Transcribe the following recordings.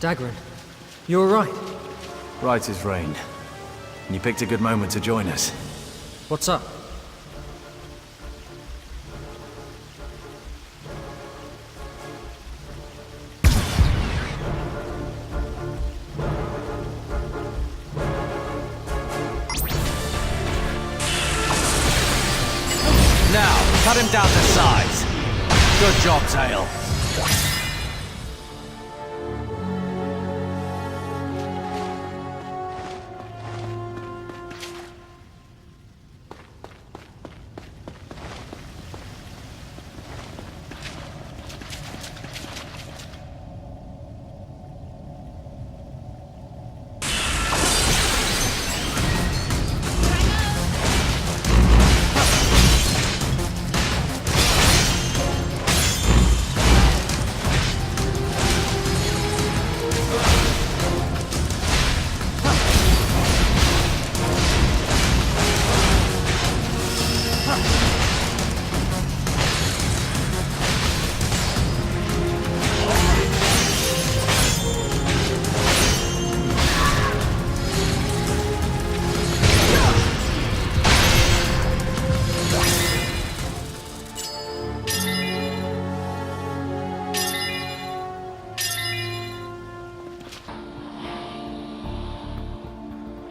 Dagran, you alright? Right as rain. And you picked a good moment to join us. What's up? Now, cut him down to size. Good job, Tail.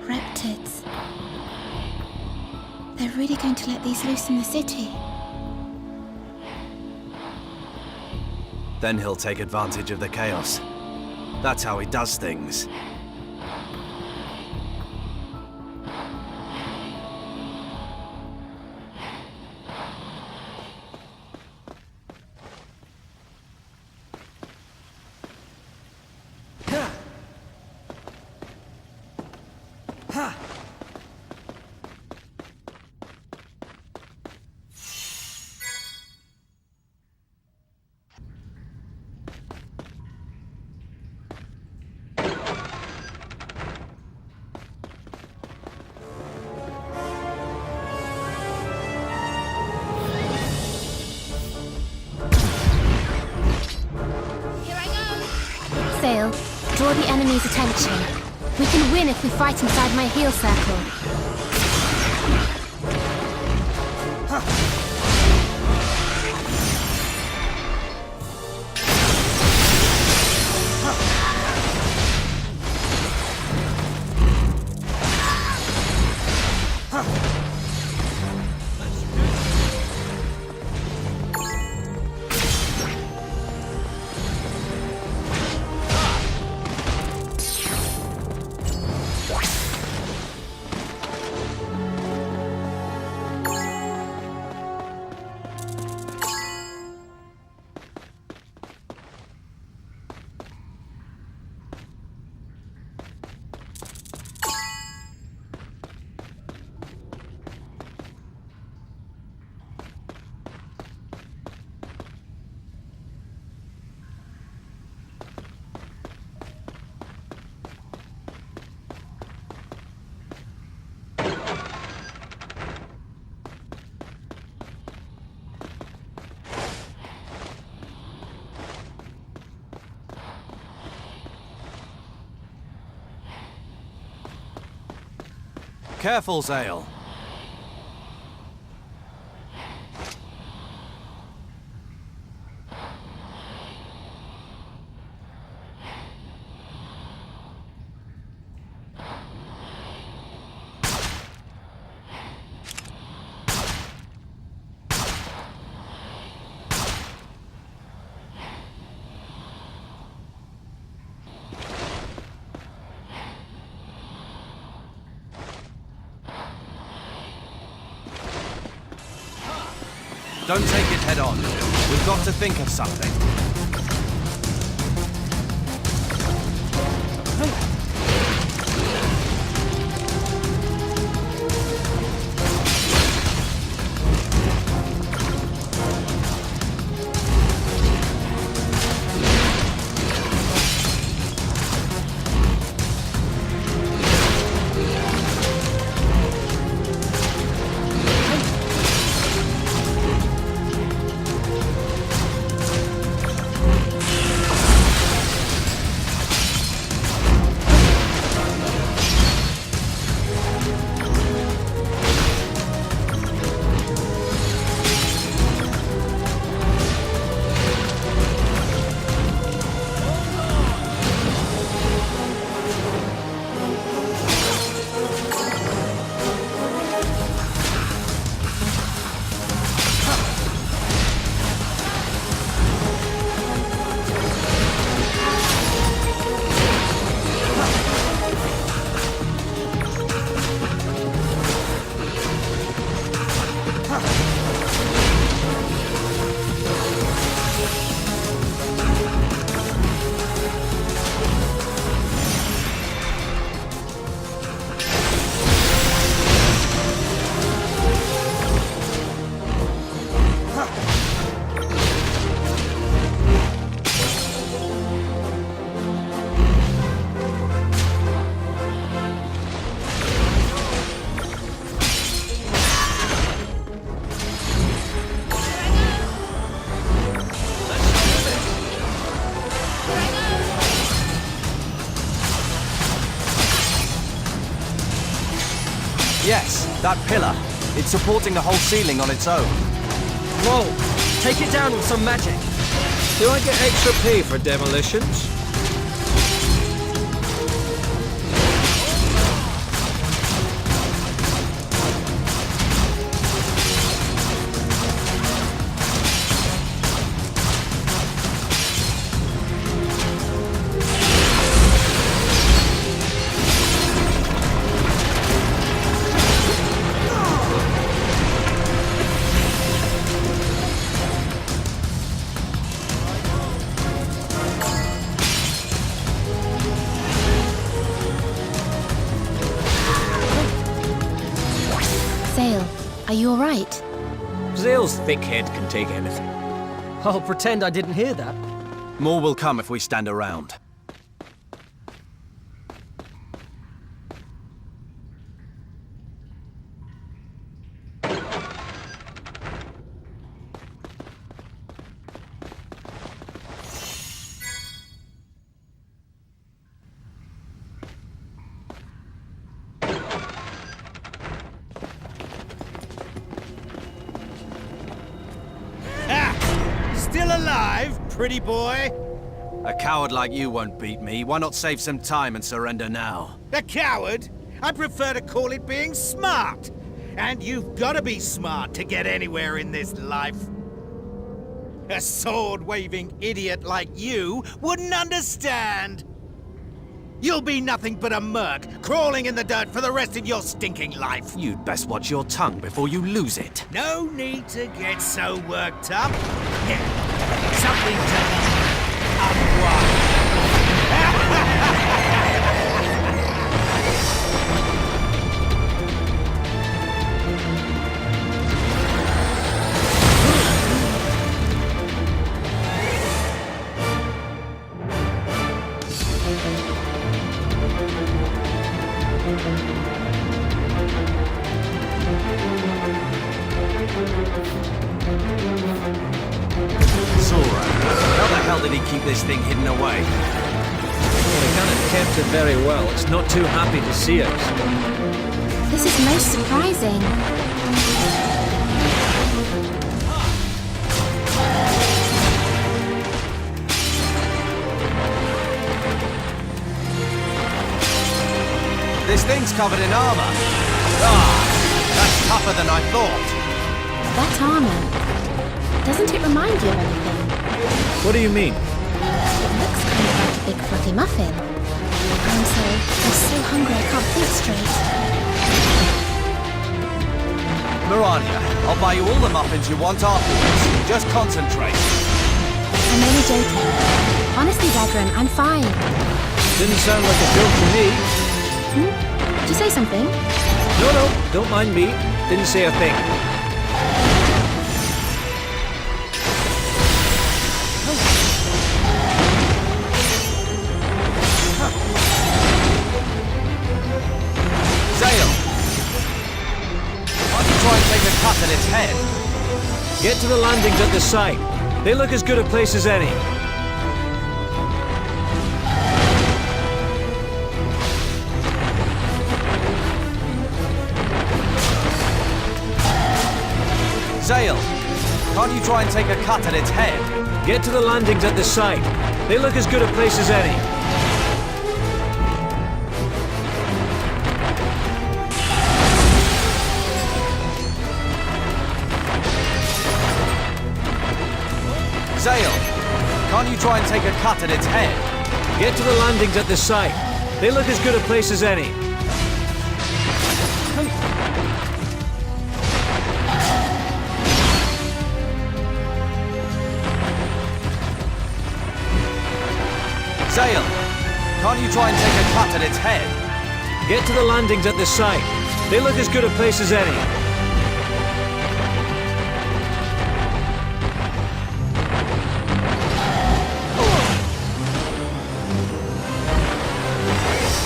Reptids. They're really going to let these loose in the city. Then he'll take advantage of the chaos. That's how he does things. Sail, draw the enemy's attention. We can win if we fight inside my heal circle. Careful, Zale. Don't take it head on. We've got to think of something. That pillar, it's supporting the whole ceiling on its own. Whoa! Take it down with some magic. Do I get extra pay for demolitions? Zale, are you alright? Zale's thick head can take anything. I'll pretend I didn't hear that. More will come if we stand around. Still alive, pretty boy? A coward like you won't beat me. Why not save some time and surrender now? A coward? I prefer to call it being smart. And you've got to be smart to get anywhere in this life. A sword-waving idiot like you wouldn't understand. You'll be nothing but a merc, crawling in the dirt for the rest of your stinking life. You'd best watch your tongue before you lose it. No need to get so worked up. Here, something to unwind. Sora, how the hell did he keep this thing hidden away? Well, he kind of kept it very well. It's not too happy to see us. This is most surprising. This thing's covered in armor. That's tougher than I thought. That armor. Doesn't it remind you of anything? What do you mean? It looks kind of like a big fluffy muffin. I'm so hungry I can't think straight. Mirania, I'll buy you all the muffins you want afterwards. Just concentrate. I'm only joking. Honestly, Dagran, I'm fine. Didn't sound like a joke to me. Did you say something? No, don't mind me. Didn't say a thing. Zale! Why don't you try and take a cut at its head? Get to the landings at the site. They look as good a place as any. Zale! Can't you try and take a cut at its head? Get to the landings at the site. They look as good a place as any. Zale! Can't you try and take a cut at its head? Get to the landings at the site. They look as good a place as any. Zale! Can't you try and take a cut at its head? Get to the landings at the site. They look as good a place as any.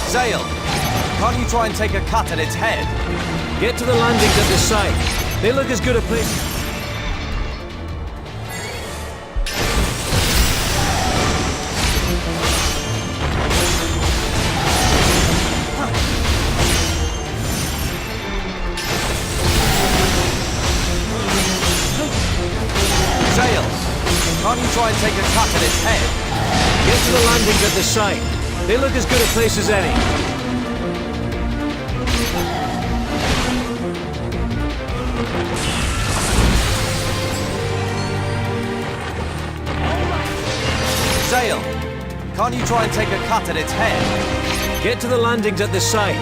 Zale! Can't you try and take a cut at its head? Get to the landings at the site. They look as good a place. Can't you try and take a cut at its head? Get to the landings at the site. They look as good a place as any. Sail! Can't you try and take a cut at its head? Get to the landings at the site.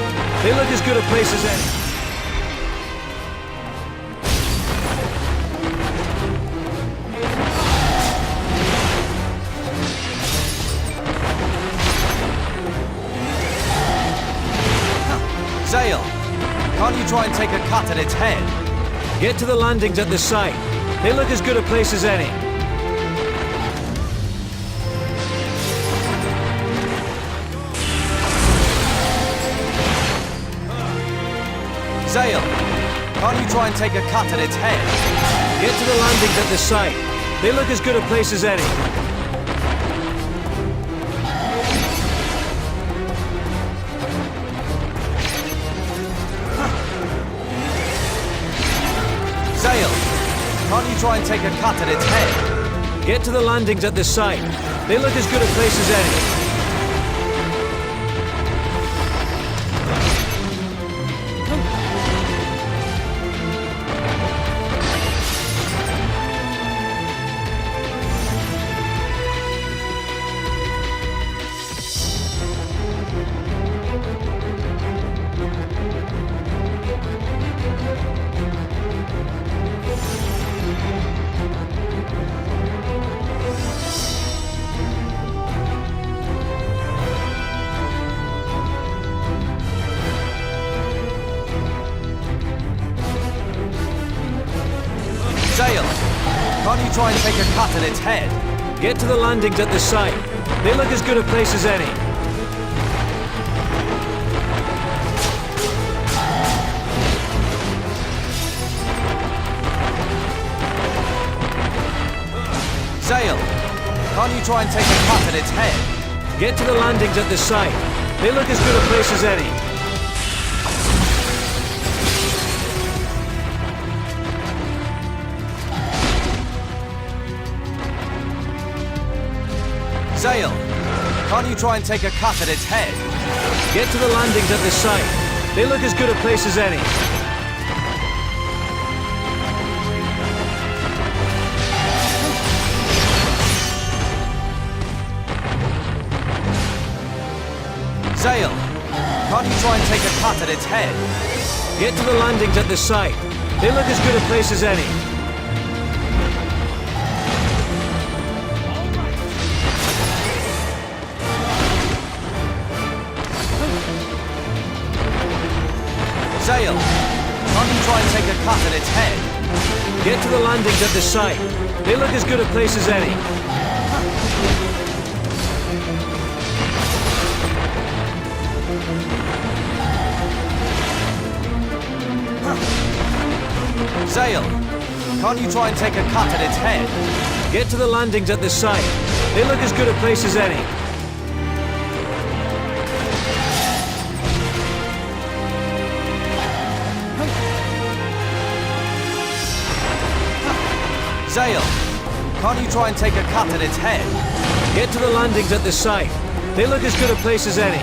They look as good a place as any. Sail! Can't you try and take a cut at its head? Get to the landings at the site. They look as good a place as any. Sail! Can't you try and take a cut at its head? Get to the landings at the site. They look as good a place as any. Sail! Can't you try and take a cut at its head? Get to the landings at the site. They look as good a place as any. Sail! Can't you try and take a cut at its head? Get to the landings at the site. They look as good a place as any. Sail! Can't you try and take a cut at its head? Get to the landings at the site. They look as good a place as any. Sail! Can't you try and take a cut at its head? Get to the landings at the site. They look as good a place as any. Sail! Can't you try and take a cut at its head? Get to the landings at the site. They look as good a place as any. Sail! Can't you try and take a cut at its head? Get to the landings at the site. They look as good a place as any. Sail! Can't you try and take a cut at its head? Get to the landings at the site. They look as good a place as any. Sail! Can't you try and take a cut at its head? Get to the landings at the site. They look as good a place as any.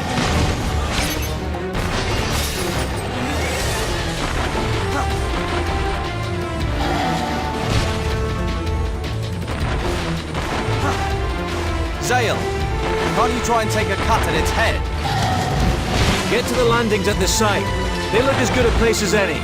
Sail! Can't you try and take a cut at its head? Get to the landings at the site. They look as good a place as any.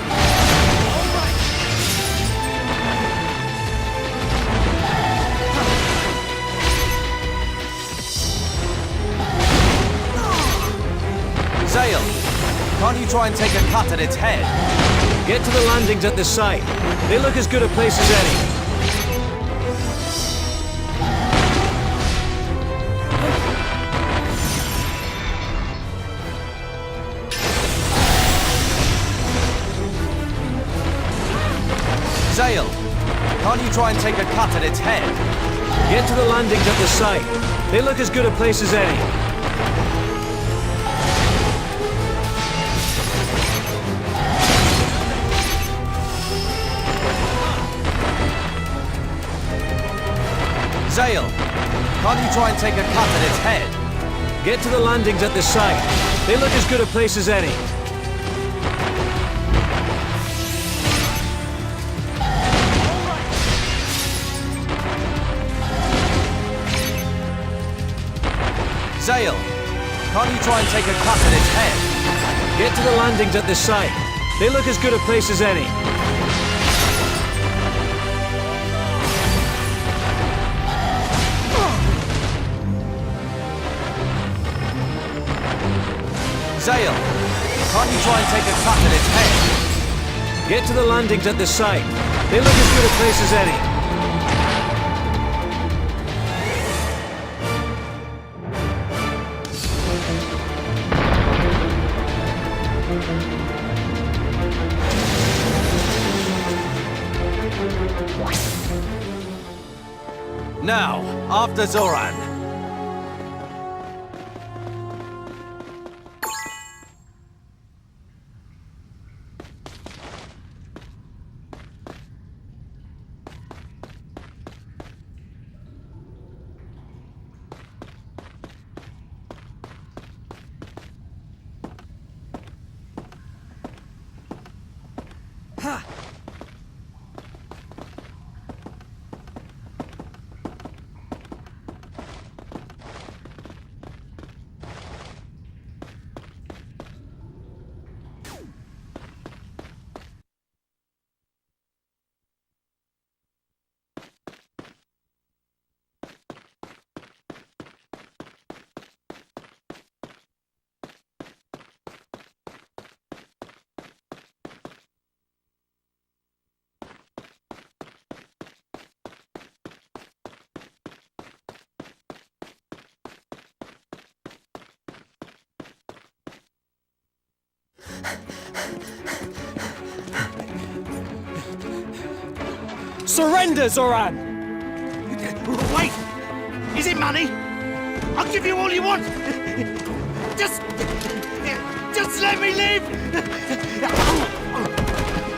Sail! Can't you try and take a cut at its head? Get to the landings at the site. They look as good a place as any. Sail! Can't you try and take a cut at its head? Get to the landings at the site. They look as good a place as any. Zale, can't you try and take a cut at its head? Get to the landings at the site. They look as good a place as any. Zale, can't you try and take a cut at its head? Get to the landings at the site. They look as good a place as any. Zale, can't you try and take a cut at its head? Get to the landings at the site. They look as good a place as any. Now, after Zoran. Surrender, Zoran! Wait! Is it money? I'll give you all you want! Just let me live!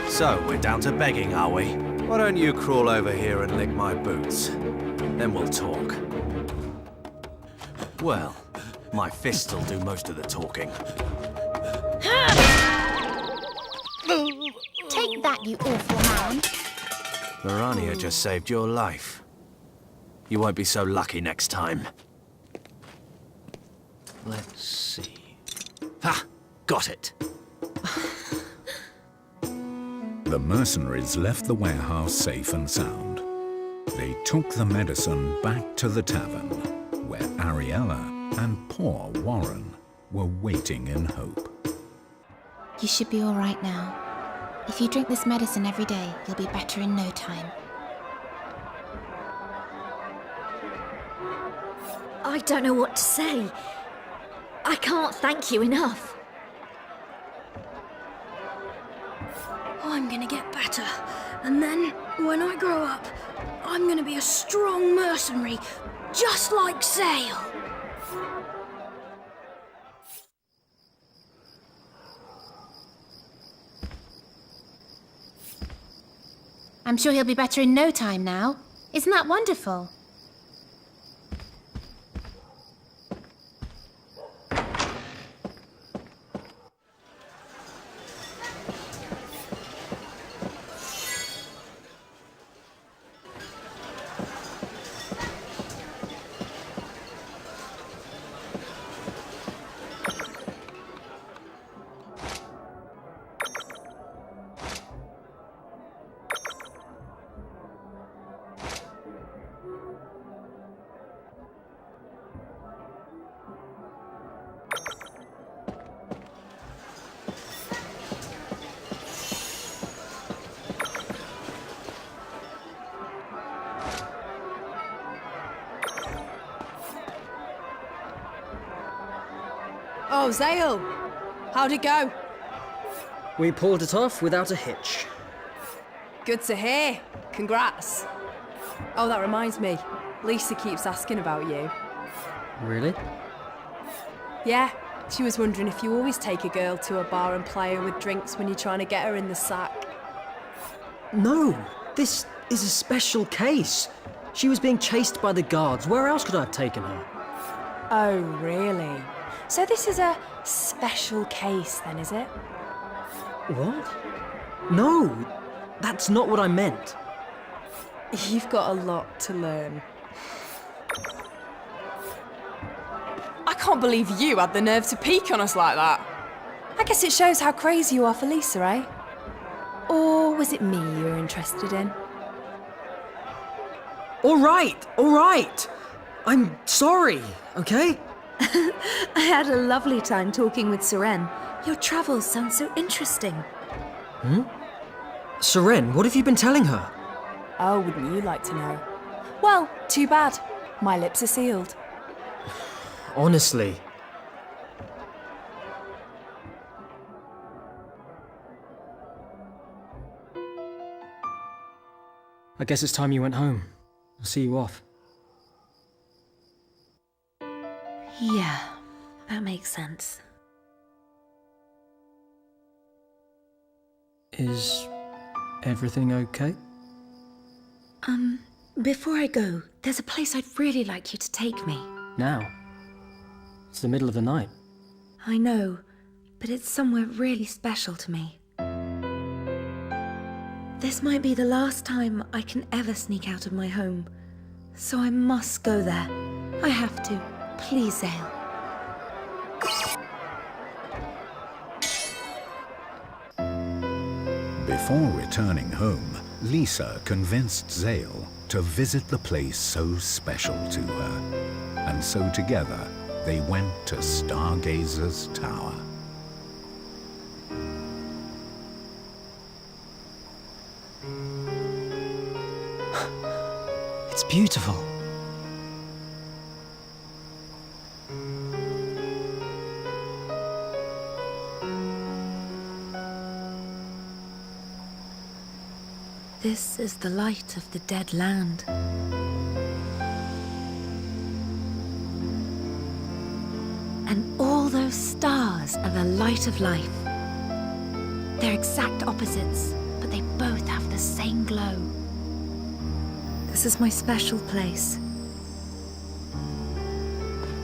So, we're down to begging, are we? Why don't you crawl over here and lick my boots? Then we'll talk. Well, my fist'll do most of the talking. Take that, you awful man. Mirania just saved your life. You won't be so lucky next time. Let's see. Ha! Got it. The mercenaries left the warehouse safe and sound. They took the medicine back to the tavern, where Ariella and poor Warren were waiting in hope. You should be all right now. If you drink this medicine every day, you'll be better in no time. I don't know what to say. I can't thank you enough. I'm gonna get better, and then, when I grow up, I'm gonna be a strong mercenary, just like Zale. I'm sure he'll be better in no time now. Isn't that wonderful? Oh, Zale! How'd it go? We pulled it off without a hitch. Good to hear. Congrats. Oh, that reminds me. Lisa keeps asking about you. Really? Yeah, she was wondering if you always take a girl to a bar and ply her with drinks when you're trying to get her in the sack. No, this is a special case. She was being chased by the guards. Where else could I have taken her? Oh, really? So this is a special case then, is it? What? No, that's not what I meant. You've got a lot to learn. I can't believe you had the nerve to peek on us like that. I guess it shows how crazy you are for Lisa, eh? Or was it me you were interested in? All right. I'm sorry, okay? I had a lovely time talking with Seren. Your travels sound so interesting. Seren, what have you been telling her? Oh, wouldn't you like to know? Well, too bad. My lips are sealed. Honestly. I guess it's time you went home. I'll see you off. Yeah, that makes sense. Is everything okay? Before I go, there's a place I'd really like you to take me. Now? It's the middle of the night. I know, but it's somewhere really special to me. This might be the last time I can ever sneak out of my home, so I must go there. I have to. Please, Zale. Before returning home, Lisa convinced Zale to visit the place so special to her. And so together, they went to Stargazer's Tower. It's beautiful. This is the light of the dead land. And all those stars are the light of life. They're exact opposites, but they both have the same glow. This is my special place.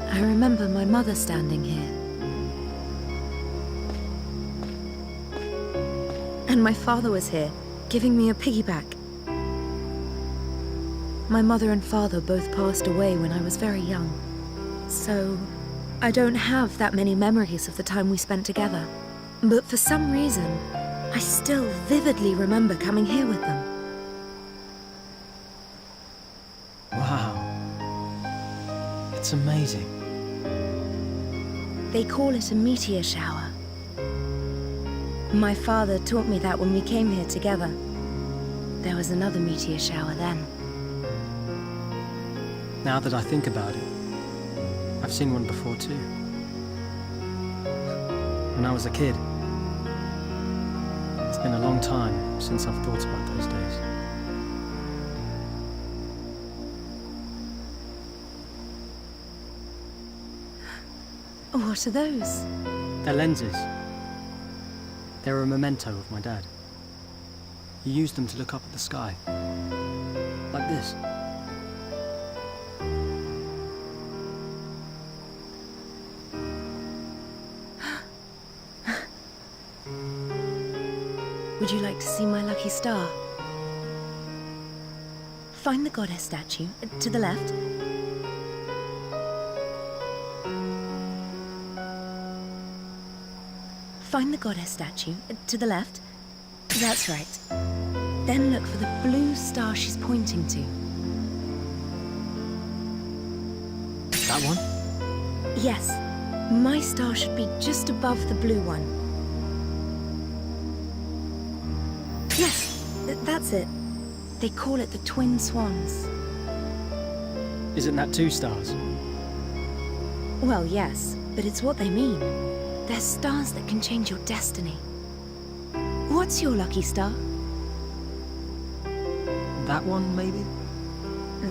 I remember my mother standing here. And my father was here, giving me a piggyback. My mother and father both passed away when I was very young. So, I don't have that many memories of the time we spent together. But for some reason, I still vividly remember coming here with them. Wow. It's amazing. They call it a meteor shower. My father taught me that when we came here together. There was another meteor shower then. Now that I think about it, I've seen one before too. When I was a kid. It's been a long time since I've thought about those days. What are those? They're lenses. They're a memento of my dad. He used them to look up at the sky. Like this. Would you like to see my lucky star? Find the goddess statue to the left. Find the goddess statue to the left. That's right. Then look for the blue star she's pointing to. That one? Yes. My star should be just above the blue one. Yes, that's it. They call it the Twin Swans. Isn't that 2 stars? Well, yes, but it's what they mean. They're stars that can change your destiny. What's your lucky star? That one, maybe?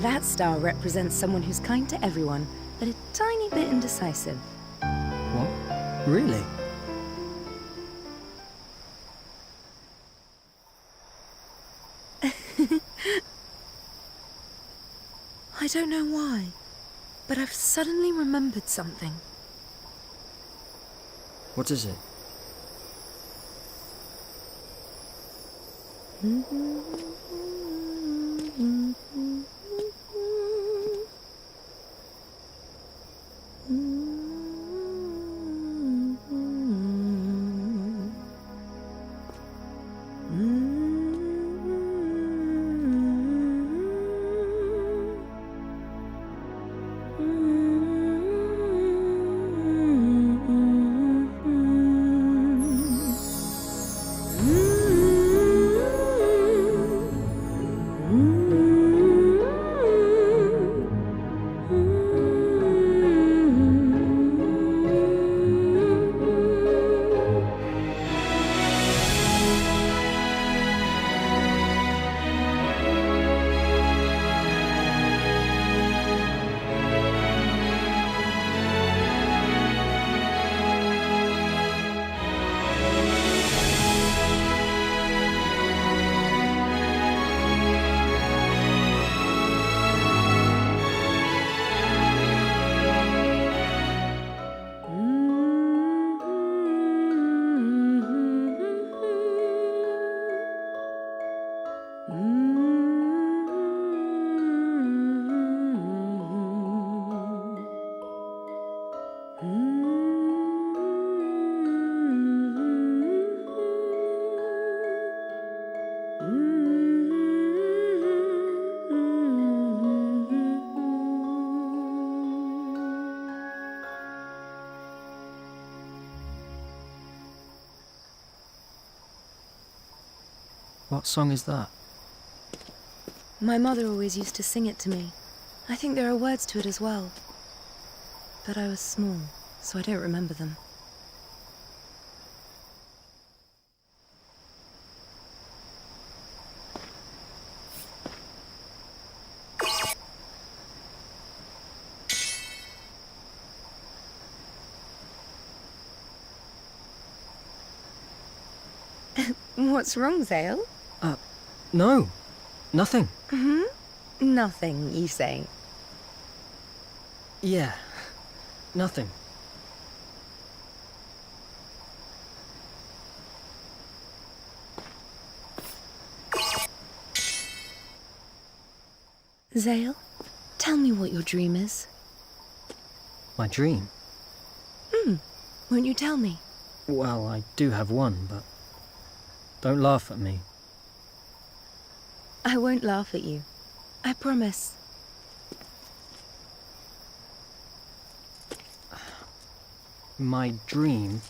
That star represents someone who's kind to everyone, but a tiny bit indecisive. What? Really? I don't know why, but I've suddenly remembered something. What is it? What song is that? My mother always used to sing it to me. I think there are words to it as well. But I was small, so I don't remember them. What's wrong, Zale? No. Nothing. Nothing, you say? Yeah. Nothing. Zale, tell me what your dream is. My dream? Won't you tell me? Well, I do have one, but don't laugh at me. I won't laugh at you. I promise. My dream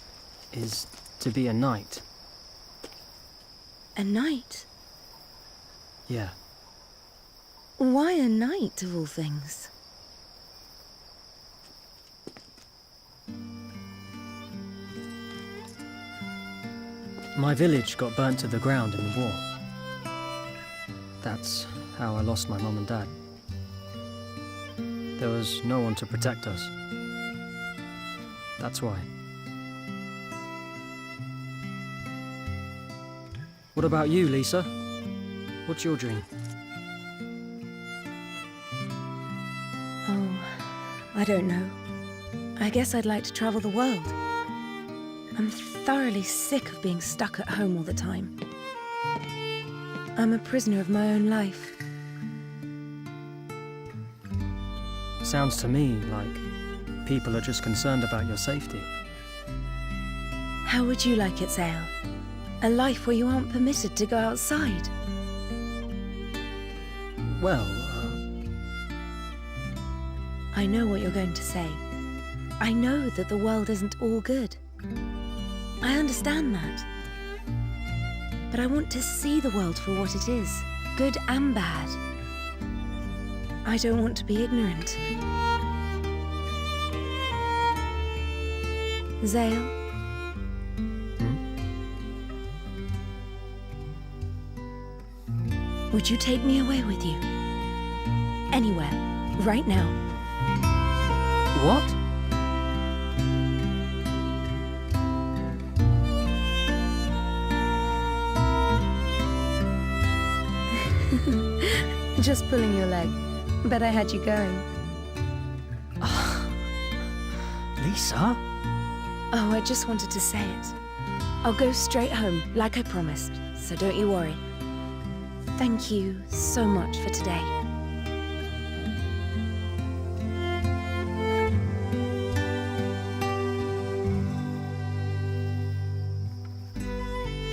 is to be a knight. A knight? Yeah. Why a knight, of all things? My village got burnt to the ground in the war. That's how I lost my mum and dad. There was no one to protect us. That's why. What about you, Lisa? What's your dream? Oh, I don't know. I guess I'd like to travel the world. I'm thoroughly sick of being stuck at home all the time. I'm a prisoner of my own life. Sounds to me like people are just concerned about your safety. How would you like it, Zale? A life where you aren't permitted to go outside? Well, I know what you're going to say. I know that the world isn't all good. I understand that. But I want to see the world for what it is, good and bad. I don't want to be ignorant. Zale? Would you take me away with you? Anywhere, right now. what? Just pulling your leg. but I had you going. Lisa? Oh, I just wanted to say it. I'll go straight home, like I promised, so don't you worry. Thank you so much for today.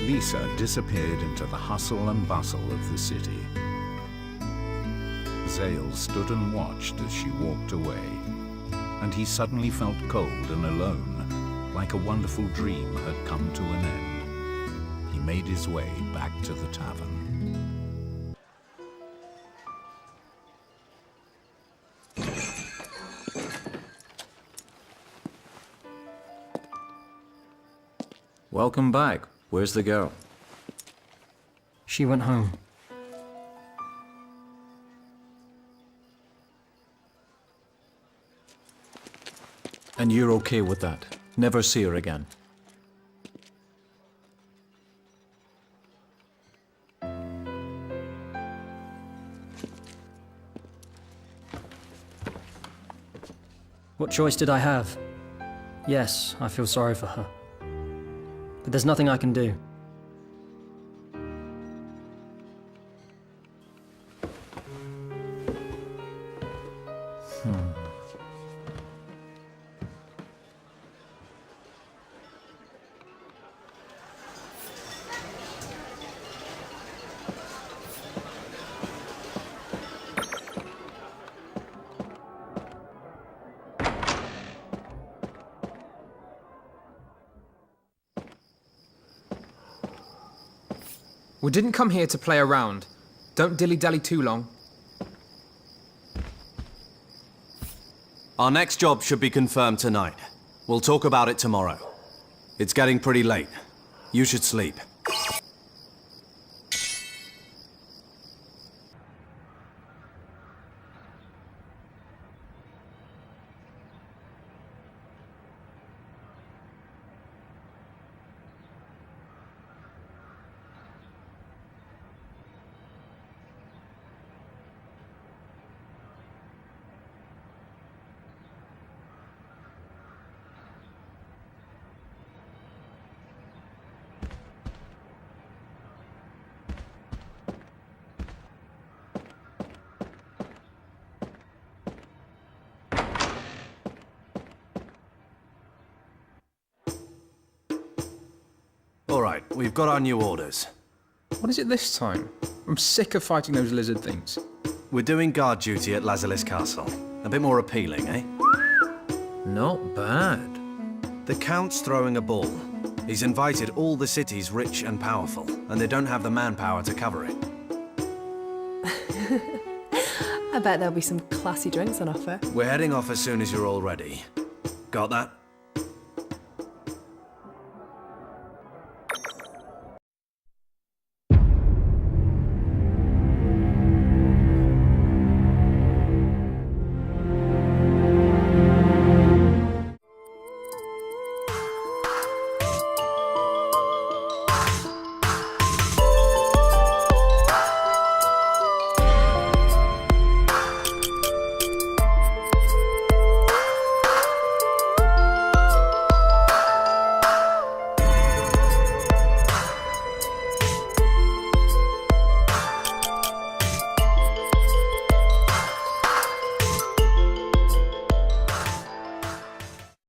Lisa disappeared into the hustle and bustle of the city. Zale stood and watched as she walked away, and he suddenly felt cold and alone, like a wonderful dream had come to an end. He made his way back to the tavern. Welcome back. Where's the girl? She went home. And you're okay with that? Never see her again? What choice did I have? Yes, I feel sorry for her. But there's nothing I can do. We didn't come here to play around. Don't dilly-dally too long. Our next job should be confirmed tonight. We'll talk about it tomorrow. It's getting pretty late. You should sleep. All right, we've got our new orders. What is it this time? I'm sick of fighting those lizard things. We're doing guard duty at Lazalis Castle. A bit more appealing, eh? Not bad. The Count's throwing a ball. He's invited all the cities rich and powerful, and they don't have the manpower to cover it. I bet there'll be some classy drinks on offer. We're heading off as soon as you're all ready. Got that?